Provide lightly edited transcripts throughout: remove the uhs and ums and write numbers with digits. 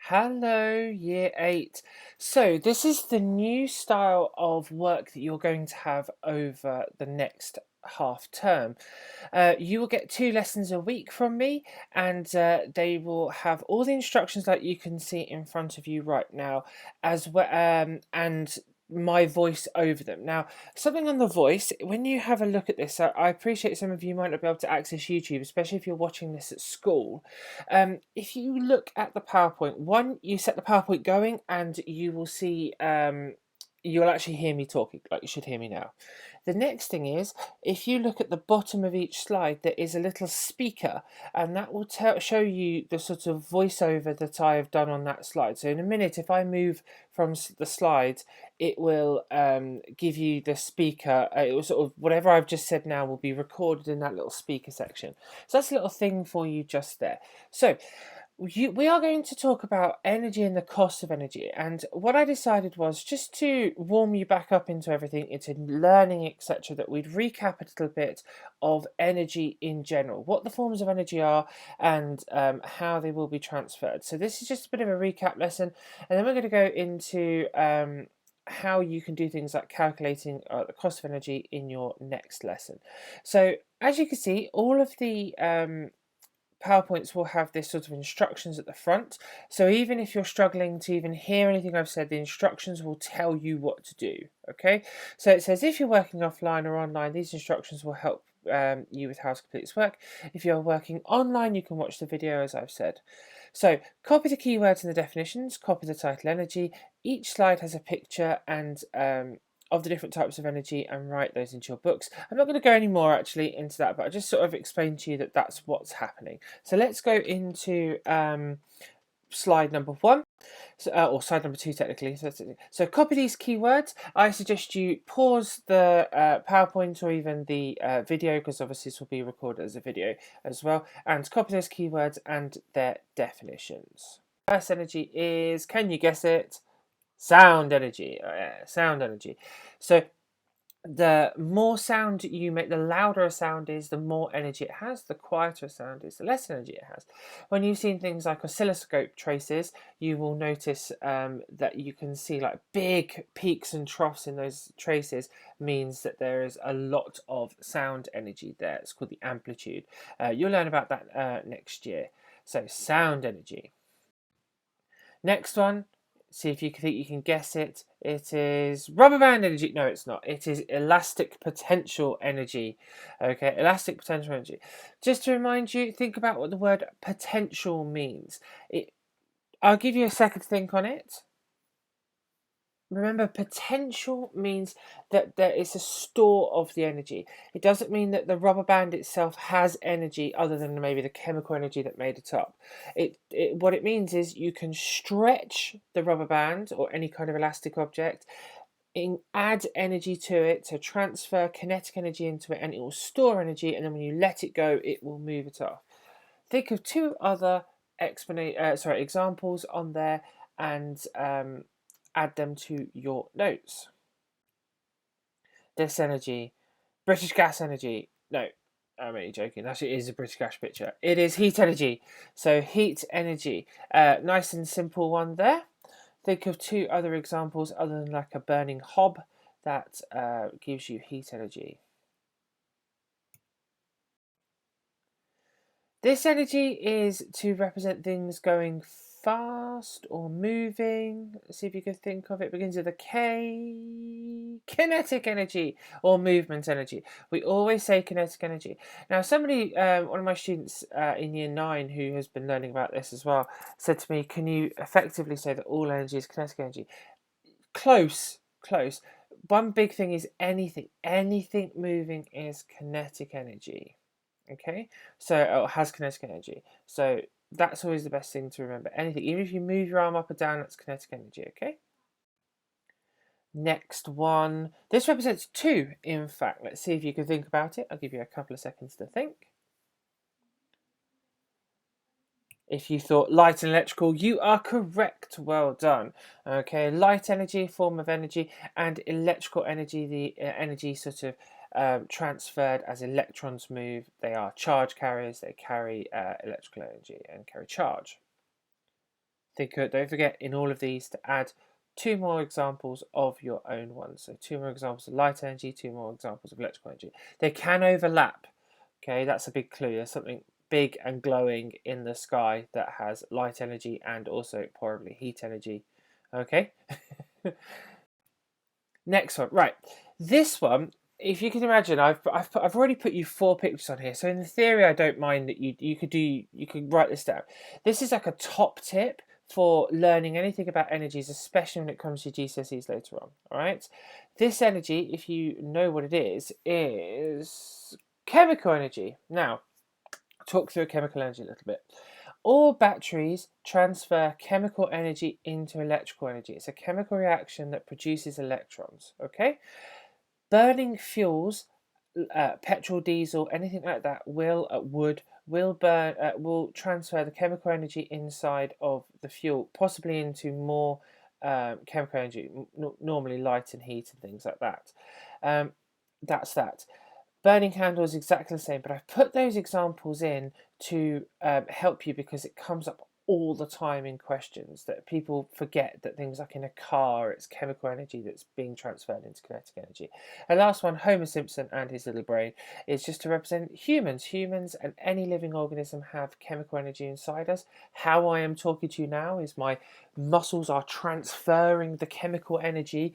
Hello, Year 8. So, this is the new style of work that you're going to have over the next half term. You will get 2 lessons a week from me, and they will have all the instructions that you can see in front of you right now, as well, and my voice over them. Now, something on the voice, when you have a look at this, I appreciate some of you might not be able to access YouTube, especially if you're watching this at school. If you look at the PowerPoint, one, you set the PowerPoint going and you will see, you'll actually hear me talking, like you should hear me now. The next thing is, if you look at the bottom of each slide, there is a little speaker, and that will show you the sort of voiceover that I have done on that slide. So in a minute, if I move from the slides, it will give you the speaker. It will sort of, whatever I've just said now will be recorded in that little speaker section. So that's a little thing for you just there. So we are going to talk about energy and the cost of energy. And what I decided was just to warm you back up into everything, into learning, etc., that we'd recap a little bit of energy in general, what the forms of energy are, and how they will be transferred. So this is just a bit of a recap lesson, and then we're going to go into how you can do things like calculating the cost of energy in your next lesson. So as you can see, all of the PowerPoints will have this sort of instructions at the front. So even if you're struggling to even hear anything I've said, the instructions will tell you what to do. Okay, so it says if you're working offline or online, these instructions will help you with how to complete this work. If you're working online, you can watch the video as I've said. So copy the keywords and the definitions, copy the title energy. Each slide has a picture and of the different types of energy, and write those into your books. I'm not going to go any more actually into that, but I just sort of explained to you that that's what's happening. So let's go into slide number 1, or slide number 2 technically. So copy these keywords. I suggest you pause the PowerPoint or even the video, because obviously this will be recorded as a video as well, and copy those keywords and their definitions. First energy is, can you guess it? Sound energy. Sound energy. So the more sound you make, the louder a sound is, the more energy it has. The quieter a sound is, the less energy it has. When you've seen things like oscilloscope traces, you will notice that you can see like big peaks and troughs in those traces, means that there is a lot of sound energy there. It's called the amplitude. You'll learn about that next year. So sound energy. Next one, see if you think you can guess it. It is rubber band energy. No, it's not. It is elastic potential energy. Okay, elastic potential energy. Just to remind you, think about what the word potential means. I'll give you a second to think on it. Remember, potential means that there is a store of the energy. It doesn't mean that the rubber band itself has energy other than maybe the chemical energy that made it up. What it means is you can stretch the rubber band or any kind of elastic object, add energy to it to transfer kinetic energy into it, and it will store energy, and then when you let it go, it will move it off. Think of 2 other examples on there, and add them to your notes. This energy, British gas energy. No, I'm only joking. Actually, it is a British gas picture. It is heat energy. So heat energy. Nice and simple one there. Think of 2 other examples other than like a burning hob that gives you heat energy. This energy is to represent things going fast or moving. Let's see if you can think of it. It begins with a K. Kinetic energy or movement energy. We always say kinetic energy. Now, somebody, one of my students in year 9 who has been learning about this as well, said to me, can you effectively say that all energy is kinetic energy? Close, close. One big thing is anything moving is kinetic energy. Okay, so it has kinetic energy. So that's always the best thing to remember. Anything, even if you move your arm up or down, that's kinetic energy. Okay. Next one. This represents 2, in fact. Let's see if you can think about it. I'll give you a couple of seconds to think. If you thought light and electrical, you are correct. Well done. Okay, light energy, form of energy, and electrical energy, the energy sort of transferred as electrons move. They are charge carriers. They carry electrical energy and carry charge. Don't forget in all of these to add 2 more examples of your own ones. So 2 more examples of light energy, 2 more examples of electrical energy. They can overlap. Okay, that's a big clue. There's something big and glowing in the sky that has light energy and also probably heat energy. Okay. Next one, right? This one, if you can imagine, I've already put you 4 pictures on here. So in the theory, I don't mind that you could write this down. This is like a top tip for learning anything about energies, especially when it comes to GCSEs later on. All right, this energy, if you know what it is chemical energy. Now, talk through chemical energy a little bit. All batteries transfer chemical energy into electrical energy. It's a chemical reaction that produces electrons. Okay, burning fuels, petrol, diesel, anything like that, wood will burn, will transfer the chemical energy inside of the fuel, possibly into more chemical energy, normally light and heat and things like that. That's that. Burning candle is exactly the same, but I've put those examples in to help you because it comes up all the time in questions that people forget that things like in a car, it's chemical energy that's being transferred into kinetic energy. And last one, Homer Simpson and his little brain, is just to represent humans. Humans and any living organism have chemical energy inside us. How I am talking to you now is my muscles are transferring the chemical energy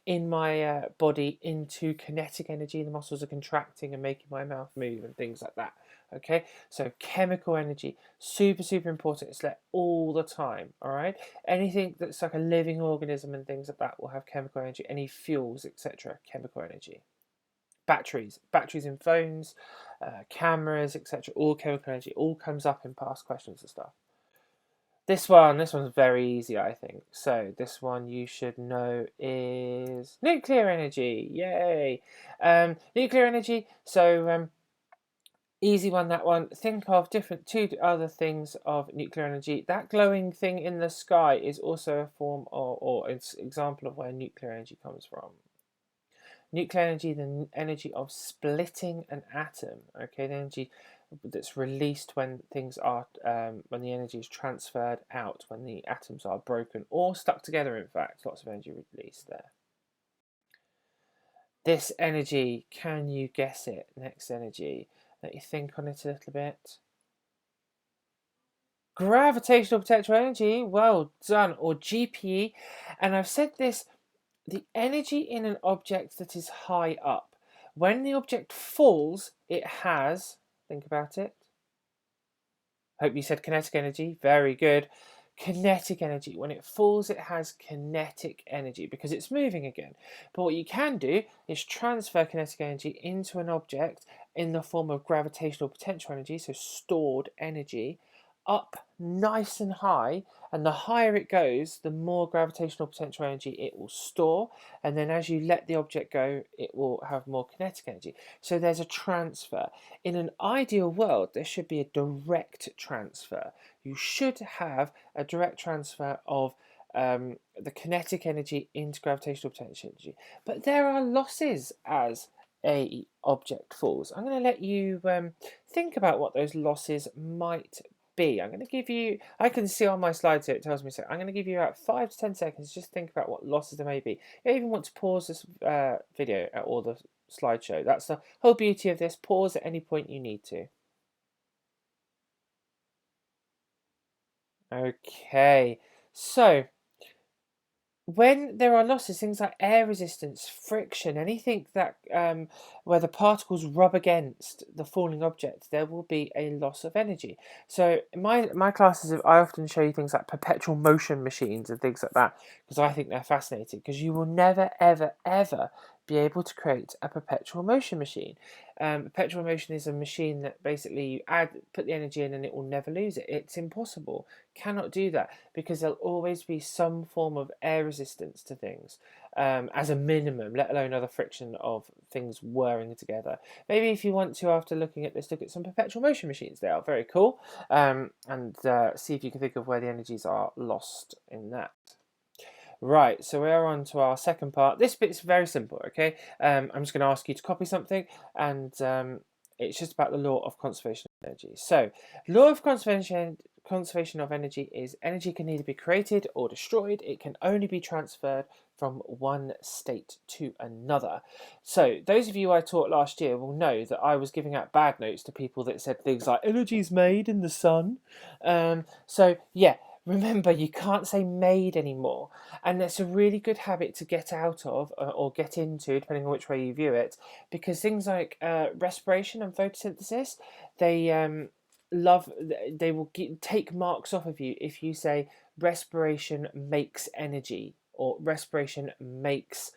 in my body into kinetic energy. The muscles are contracting and making my mouth move and things like that. Okay, so chemical energy, super important. It's there all the time. All right, anything that's like a living organism and things like that will have chemical energy. Any fuels, etc., chemical energy. Batteries in phones, cameras, etc., all chemical energy. All comes up in past questions and stuff. This one's very easy, I think. So this one you should know is nuclear energy. Yay! Nuclear energy. So easy one, that one. Think of two other things of nuclear energy. That glowing thing in the sky is also a form or an example of where nuclear energy comes from. Nuclear energy, the energy of splitting an atom. Okay, the energy that's released when things are when the energy is transferred out, when the atoms are broken or stuck together. In fact, lots of energy released there. This energy, can you guess it? Next energy. Let you think on it a little bit. Gravitational potential energy. Well done, or GPE. And I've said this: the energy in an object that is high up. When the object falls, it has. Think about it. Hope you said kinetic energy. Very good. Kinetic energy. When it falls, it has kinetic energy because it's moving again. But what you can do is transfer kinetic energy into an object in the form of gravitational potential energy, so stored energy, up nice and high, and the higher it goes, the more gravitational potential energy it will store, and then as you let the object go, it will have more kinetic energy. So there's a transfer. In an ideal world, there should be a direct transfer. You should have a direct transfer of the kinetic energy into gravitational potential energy, but there are losses as a object falls. I'm going to let you think about what those losses might be. I'm going to give you, I can see on my slides here, it tells me so. I'm going to give you about 5 to 10 seconds, just think about what losses there may be. You even want to pause this video or the slideshow. That's the whole beauty of this. Pause at any point you need to. Okay, so when there are losses, things like air resistance, friction, anything that where the particles rub against the falling object, there will be a loss of energy. So in my classes, I often show you things like perpetual motion machines and things like that because I think they're fascinating. Because you will never, ever be able to create a perpetual motion machine. Perpetual motion is a machine that basically you put the energy in and it will never lose it. It's impossible. Cannot do that because there'll always be some form of air resistance to things as a minimum, let alone other friction of things whirring together. Maybe if you want to, after looking at this, look at some perpetual motion machines. They are very cool, and see if you can think of where the energies are lost in that. Right, so we're on to our second part. This bit's very simple, okay? I'm just going to ask you to copy something, and it's just about the law of conservation of energy. So, law of conservation conservation of energy is energy can neither be created or destroyed. It can only be transferred from one state to another. So those of you I taught last year will know that I was giving out bad notes to people that said things like energy is made in the sun. So yeah, remember you can't say made anymore, and that's a really good habit to get out of or get into, depending on which way you view it, because things like respiration and photosynthesis, they they will take marks off of you if you say respiration makes energy or respiration makes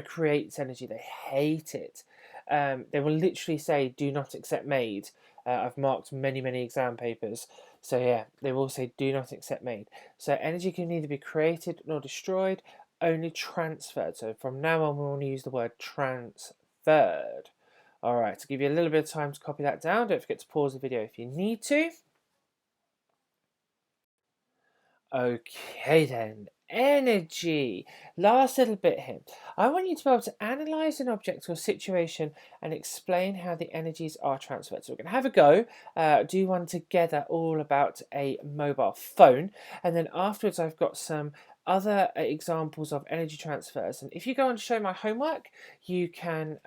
creates energy. They hate it. They will literally say do not accept made. I've marked many exam papers, so yeah, they will say do not accept made. So energy can neither be created nor destroyed, only transferred. So from now on we want to use the word transferred. Alright, to give you a little bit of time to copy that down, don't forget to pause the video if you need to. Okay then, energy. Last little bit here. I want you to be able to analyse an object or situation and explain how the energies are transferred. So we're going to have a go, do one together all about a mobile phone, and then afterwards I've got some other examples of energy transfers. And if you go on to show my homework, you can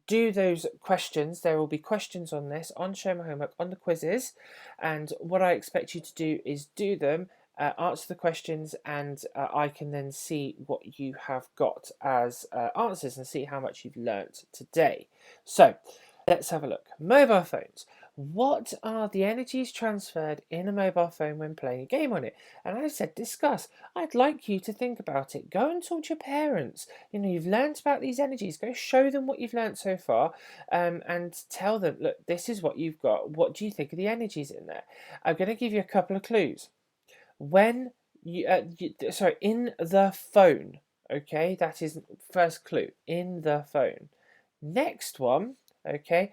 do those questions. There will be questions on this, on Show My Homework, on the quizzes, and what I expect you to do is do them, answer the questions, and I can then see what you have got as answers and see how much you've learnt today. So let's have a look. Mobile phones. What are the energies transferred in a mobile phone when playing a game on it? And I said discuss. I'd like you to think about it. Go and talk to your parents. You know, you've learnt about these energies. Go show them what you've learnt so far, and tell them, look, this is what you've got. What do you think of the energies in there? I'm going to give you a couple of clues. When in the phone. Okay, that is first clue. In the phone. Next one. Okay,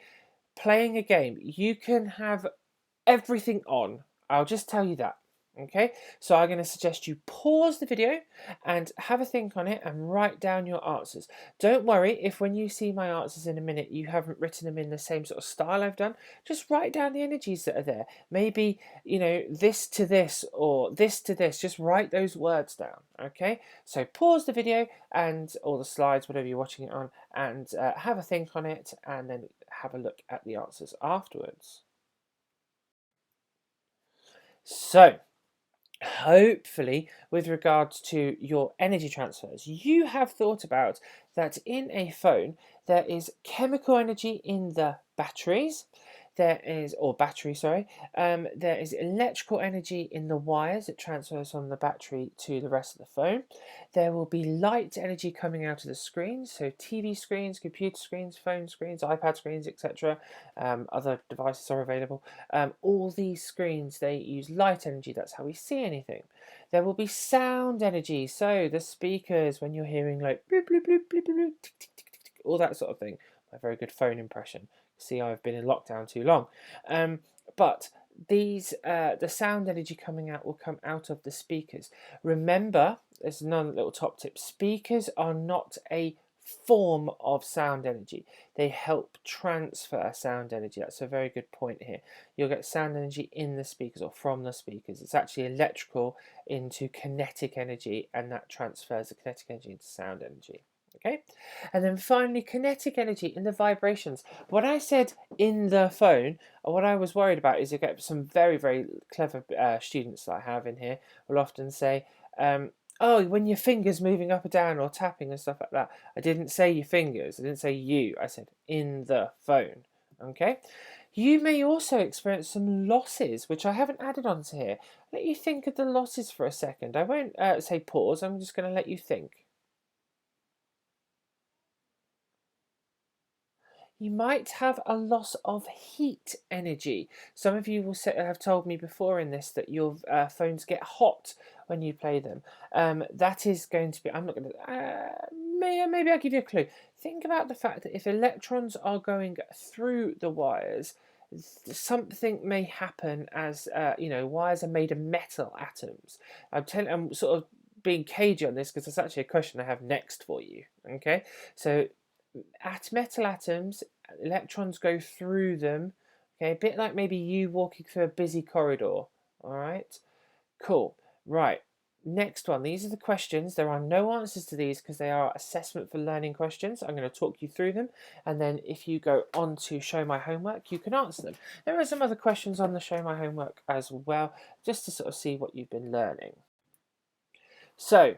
playing a game. You can have everything on. I'll just tell you that. Okay, so I'm going to suggest you pause the video and have a think on it and write down your answers. Don't worry if when you see my answers in a minute you haven't written them in the same sort of style I've done. Just write down the energies that are there. Maybe, you know, this to this or this to this. Just write those words down. Okay, so pause the video and or the slides, whatever you're watching it on, and have a think on it, and then have a look at the answers afterwards. So, hopefully, with regards to your energy transfers, you have thought about that in a phone there is chemical energy in the batteries. There is, or battery, sorry. There is electrical energy in the wires that transfers from the battery to the rest of the phone. There will be light energy coming out of the screens, so TV screens, computer screens, phone screens, iPad screens, etc. Other devices are available. All these screens, they use light energy. That's how we see anything. There will be sound energy, so the speakers, when you're hearing like bloop, bloop, bloop, bloop, bloop, tick, tick, tick, tick, tick, all that sort of thing. My very good phone impression. See, I've been in lockdown too long. But these the sound energy coming out will come out of the speakers. Remember, there's another little top tip. Speakers are not a form of sound energy. They help transfer sound energy. That's a very good point here. You'll get sound energy in the speakers or from the speakers. It's actually electrical into kinetic energy, and that transfers the kinetic energy into sound energy. Okay, and then finally kinetic energy in the vibrations. When I said in the phone, what I was worried about is you get some very clever students that I have in here will often say, oh, when your fingers moving up or down or tapping and stuff like that. I didn't say your fingers, I didn't say you, I said in the phone. Okay, you may also experience some losses, which I haven't added onto here. Let you think of the losses for a second. I won't say pause, I'm just going to let you think. You might have a loss of heat energy. Some of you will have told me before in this that your phones get hot when you play them. That is going to be, I'm not going to, maybe I'll give you a clue. Think about the fact that if electrons are going through the wires, something may happen as, you know, wires are made of metal atoms. I'm sort of being cagey on this because it's actually a question I have next for you. Okay, so metal atoms, electrons go through them Okay, a bit like maybe you walking through a busy corridor. All right, cool. Right, next one. These are the questions. There are no answers to these because they are assessment for learning questions. I'm going to talk you through them, and then if you go on to show my homework, you can answer them. There are some other questions on the show my homework as well, just to sort of see what you've been learning. So,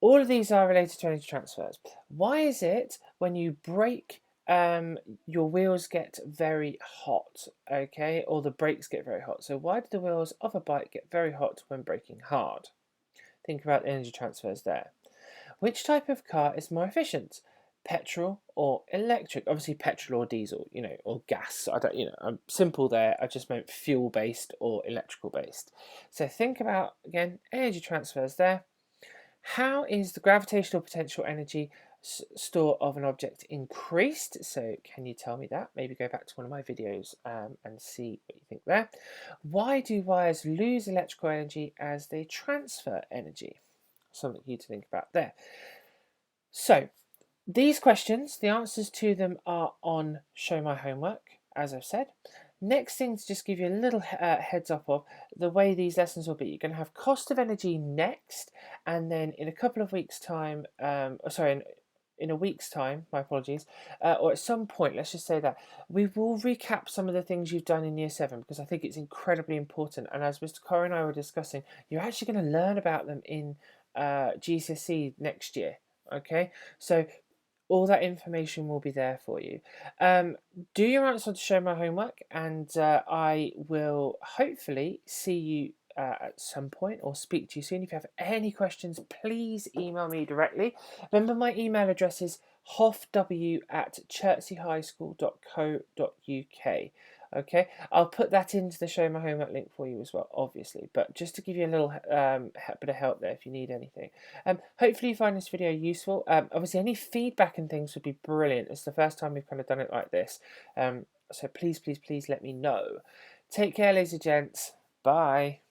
all of these are related to energy transfers. Why is it when you brake, your wheels get very hot, okay, or the brakes get very hot? So why do the wheels of a bike get very hot when braking hard? Think about energy transfers there. Which type of car is more efficient? Petrol or electric? Obviously petrol or diesel, or gas. I don't, I'm simple there. I just meant fuel based or electrical based. So think about, again, energy transfers there. How is the gravitational potential energy store of an object increased? So can you tell me that? Maybe go back to one of my videos and see what you think there. Why do wires lose electrical energy as they transfer energy? Something for you to think about there. So these questions, the answers to them are on Show My Homework, as I've said. Next thing to just give you a little heads up of the way these lessons will be. You're going to have cost of energy next, and then in a couple of weeks' time, in a week's time, my apologies, or at some point, let's just say that, we will recap some of the things you've done in Year 7 because I think it's incredibly important. And as Mr. Corey and I were discussing, you're actually going to learn about them in GCSE next year. Okay, so all that information will be there for you. Do your answer to show my homework, and I will hopefully see you at some point or speak to you soon. If you have any questions, please email me directly. Remember, my email address is hoffw@chertseyhighschool.co.uk. Okay, I'll put that into the show my homework link for you as well, obviously, but just to give you a little bit of help there if you need anything. Hopefully you find this video useful. Obviously any feedback and things would be brilliant. It's the first time we've kind of done it like this. So please let me know. Take care, ladies and gents. Bye.